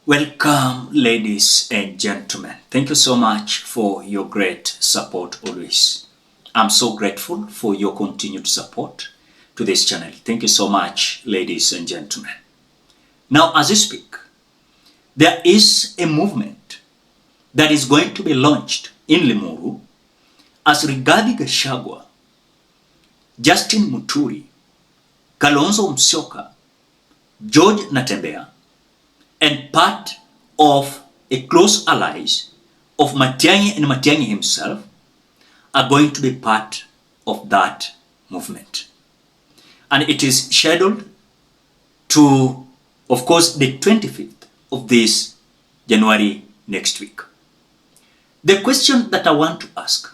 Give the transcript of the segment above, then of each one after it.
Welcome, ladies and gentlemen. Thank you so much for your great support always. I'm so grateful for your continued support to this channel. Thank you so much, ladies and gentlemen. Now, as I speak, there is a movement that is going to be launched in Limuru as Rigathi Gachagua, Justin Muturi, Kalonzo Musyoka, George Natembeya, and part of a close allies of Matiang'i and Matiang'i himself are going to be part of that movement. And it is scheduled to, of course, the 25th of this January next week. The question that I want to ask,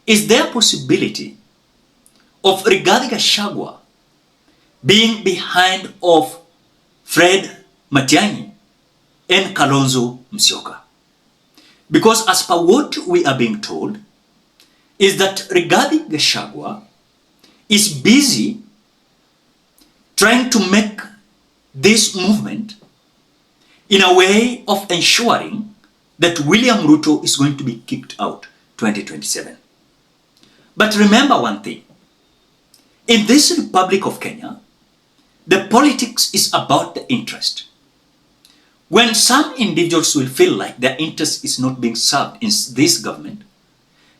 is there a possibility of Rigathi Gachagua being behind of Fred Matiang'i and Kalonzo Musyoka? Because as per what we are being told, is that Rigathi Gachagua is busy trying to make this movement in a way of ensuring that William Ruto is going to be kicked out 2027. But remember one thing, in this Republic of Kenya, the politics is about the interest. When some individuals will feel like their interest is not being served in this government,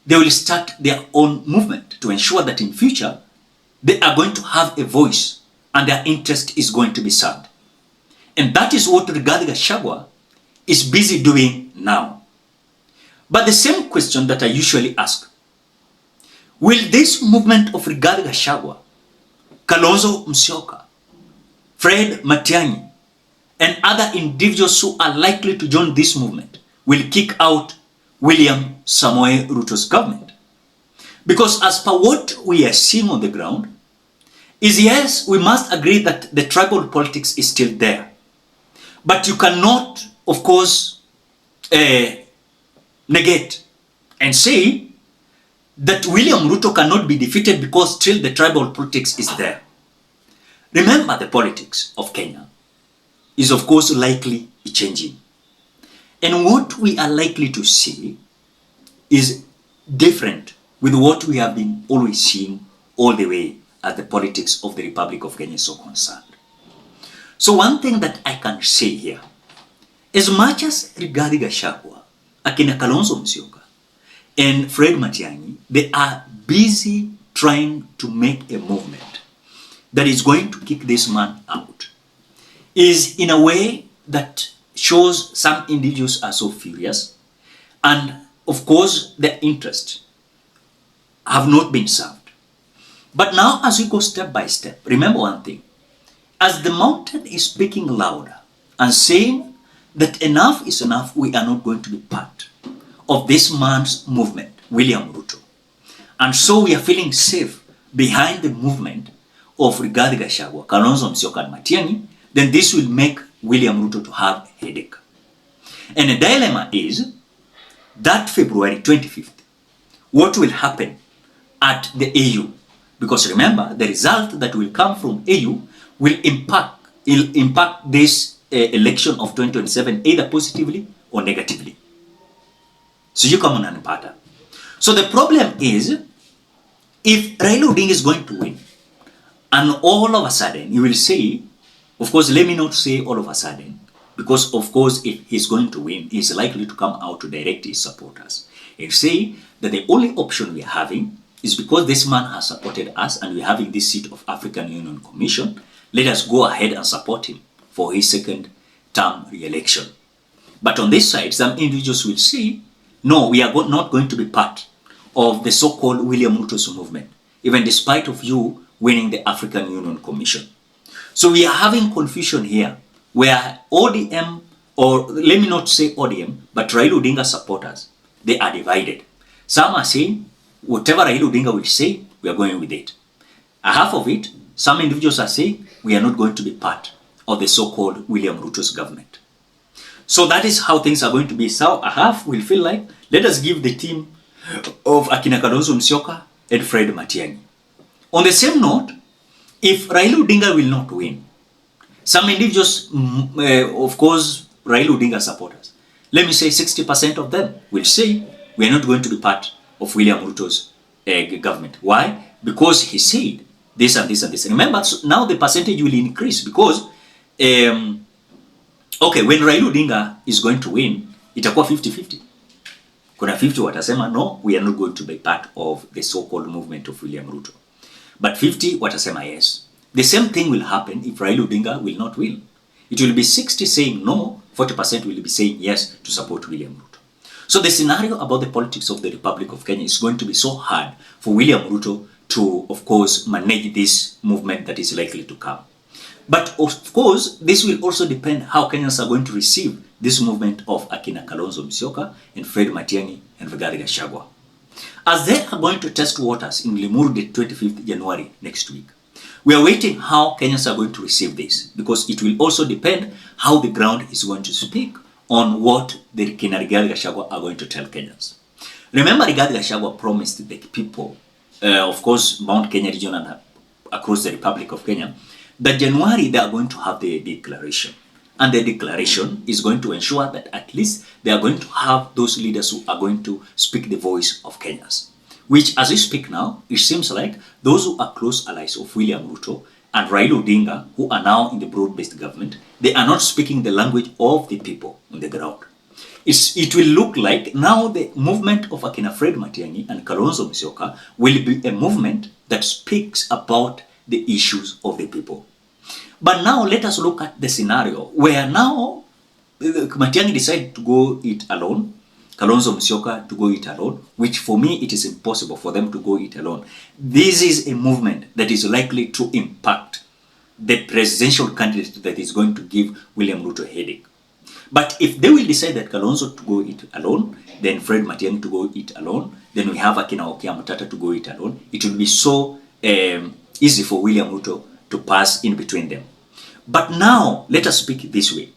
they will start their own movement to ensure that in future, they are going to have a voice and their interest is going to be served. And that is what Rigathi Gachagua is busy doing now. But the same question that I usually ask, will this movement of Rigathi Gachagua, Kalonzo Musyoka, Fred Matiang'i, and other individuals who are likely to join this movement will kick out William Samoei Ruto's government? Because as per what we are seeing on the ground, is yes, we must agree that the tribal politics is still there. But you cannot, of course, negate and say that William Ruto cannot be defeated because still the tribal politics is there. Remember, the politics of Kenya is of course likely changing. And what we are likely to see is different with what we have been always seeing all the way as the politics of the Republic of Kenya is so concerned. So one thing that I can say here, as much as Rigathi Gachagua, akina Kalonzo Musyoka, and Fred Matiang'i, they are busy trying to make a movement that is going to kick this man out, is in a way that shows some individuals are so furious, and of course their interests have not been served. But now as we go step by step, remember one thing, as the mountain is speaking louder and saying that enough is enough, we are not going to be part of this man's movement, William Ruto. And so we are feeling safe behind the movement of Rigathi Gachagua, Kalonzo Musyoka and Matiang'i, then this will make William Ruto to have a headache. And the dilemma is that February 25th, what will happen at the AU? Because remember, the result that will come from AU will impact this election of 2027 either positively or negatively. So you come on and pattern. So the problem is, if Raila Odinga is going to win, and all of a sudden you will say, of course, let me not say all of a sudden, because of course if he's going to win, he's likely to come out to direct his supporters and say that the only option we are having is because this man has supported us and we're having this seat of African Union Commission, let us go ahead and support him for his second term re-election. But on this side, some individuals will say, no, we are not going to be part of the so-called William Ruto's movement, even despite of you winning the African Union Commission. So we are having confusion here where ODM, or let me not say ODM, but Raila Odinga supporters, they are divided. Some are saying, whatever Raila Odinga will say, we are going with it. A half of it, some individuals are saying, we are not going to be part of the so-called William Ruto's government. So that is how things are going to be. So a half will feel like, let us give the team of akina Kalonzo Musyoka and Fred Matiang'i. On the same note, if Raila Odinga will not win, some individuals, of course, Raila Odinga supporters, let me say 60% of them will say we are not going to be part of William Ruto's government. Why? Because he said this and this and this. Remember, so now the percentage will increase because, okay, when Raila Odinga is going to win, itakuwa 50-50. Kuna 50 watasema no, we are not going to be part of the so-called movement of William Ruto. But 50 watasema yes. The same thing will happen if Raila Odinga will not win. It will be 60 saying no, 40% will be saying yes to support William Ruto. So the scenario about the politics of the Republic of Kenya is going to be so hard for William Ruto to, of course, manage this movement that is likely to come. But of course, this will also depend how Kenyans are going to receive this movement of Akina Kalonzo Musyoka and Fred Matiang'i and Rigathi Gachagua. As they are going to test waters in Limuru the 25th January next week, we are waiting how Kenyans are going to receive this because it will also depend how the ground is going to speak on what the Rigathi Gachagua are going to tell Kenyans. Remember, Rigathi Gachagua promised the people, of course, Mount Kenya region and across the Republic of Kenya, that January they are going to have the declaration. And the declaration is going to ensure that at least they are going to have those leaders who are going to speak the voice of Kenyans. Which, as we speak now, it seems like those who are close allies of William Ruto and Raila Odinga, who are now in the broad-based government, they are not speaking the language of the people on the ground. It will look like now the movement of Akina Fred Matiang'i and Kalonzo Musyoka will be a movement that speaks about the issues of the people. But now let us look at the scenario where now Matiang'i decided to go it alone, Kalonzo Musyoka to go it alone, which for me it is impossible for them to go it alone. This is a movement that is likely to impact the presidential candidate that is going to give William Ruto a headache. But if they will decide that Kalonzo to go it alone, then Fred Matiang'i to go it alone, then we have Akina Okiya to go it alone, it will be so easy for William Ruto to pass in between them. But now, let us speak this way.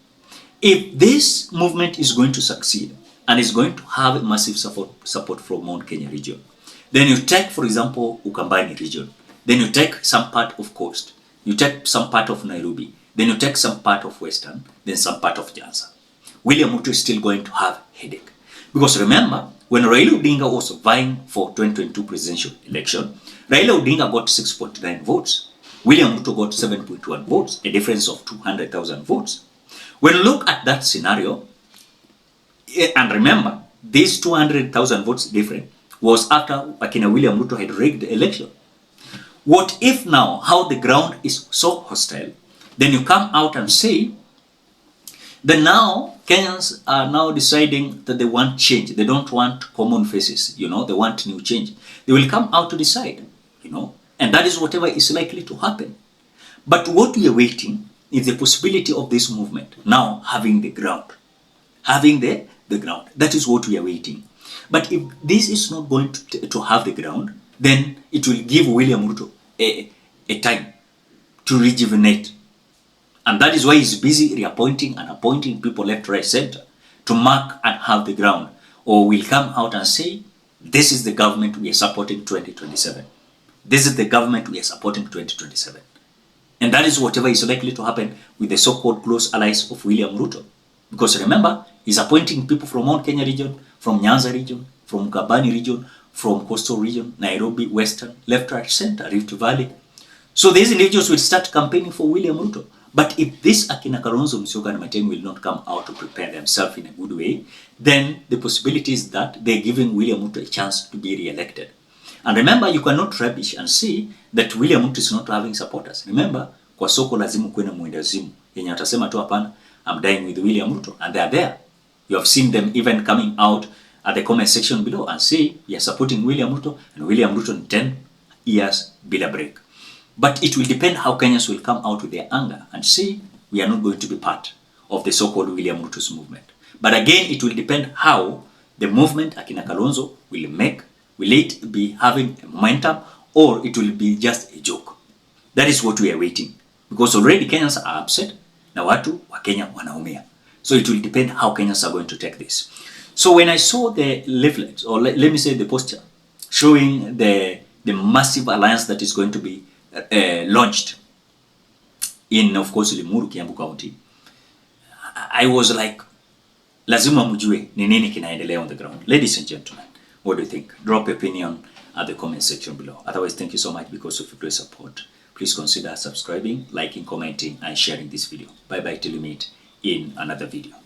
If this movement is going to succeed and is going to have a massive support from Mount Kenya region, then you take, for example, Ukambani region, then you take some part of Coast, you take some part of Nairobi, then you take some part of Western, then some part of Nyanza. William Ruto is still going to have a headache. Because remember, when Raila Odinga was vying for 2022 presidential election, Raila Odinga got 6.9 votes. William Ruto got 7.1 votes, a difference of 200,000 votes. When you look at that scenario, and remember, these 200,000 votes different was after Akina William Ruto had rigged the election. What if now, how the ground is so hostile, then you come out and say that now Kenyans are now deciding that they want change. They don't want common faces, they want new change. They will come out to decide, and that is whatever is likely to happen. But what we are waiting is the possibility of this movement now having the ground. Having the ground. That is what we are waiting. But if this is not going to have the ground, then it will give William Ruto a time to rejuvenate. And that is why he's busy reappointing and appointing people left, right, center to mark and have the ground. Or will come out and say, this is the government we are supporting 2027. This is the government we are supporting 2027. And that is whatever is likely to happen with the so-called close allies of William Ruto. Because remember, he's appointing people from Mount Kenya region, from Nyanza region, from Ukambani region, from Coastal region, Nairobi, Western, left, right, center, Rift Valley. So these individuals will start campaigning for William Ruto. But if this Akina Kalonzo Musyoka and Matiang'i will not come out to prepare themselves in a good way, then the possibility is that they're giving William Ruto a chance to be re-elected. And remember, you cannot rubbish and see that William Ruto is not having supporters. Remember, kwa soko lazima kuwe na mwendazimu yenye atasema tu hapana, I'm dying with William Ruto, and they are there. You have seen them even coming out at the comment section below and say, we are supporting William Ruto, and William Ruto in 10 years bila break. But it will depend how Kenyans will come out with their anger and say, we are not going to be part of the so-called William Ruto's movement. But again, it will depend how the movement Akina Kalonzo will make. Will it be having a momentum, or it will be just a joke? That is what we are waiting. Because already Kenyans are upset, na watu wa Kenya wanaumia. So it will depend how Kenyans are going to take this. So when I saw the leaflet, or let me say the poster, showing the massive alliance that is going to be launched in, of course, Limuru, Kiambu County, I was like, lazima mjue ni nini kinaendelea on the ground. Ladies and gentlemen, what do you think? Drop your opinion at the comment section below. Otherwise, thank you so much because of your great support. Please consider subscribing, liking, commenting, and sharing this video. Bye bye till we meet in another video.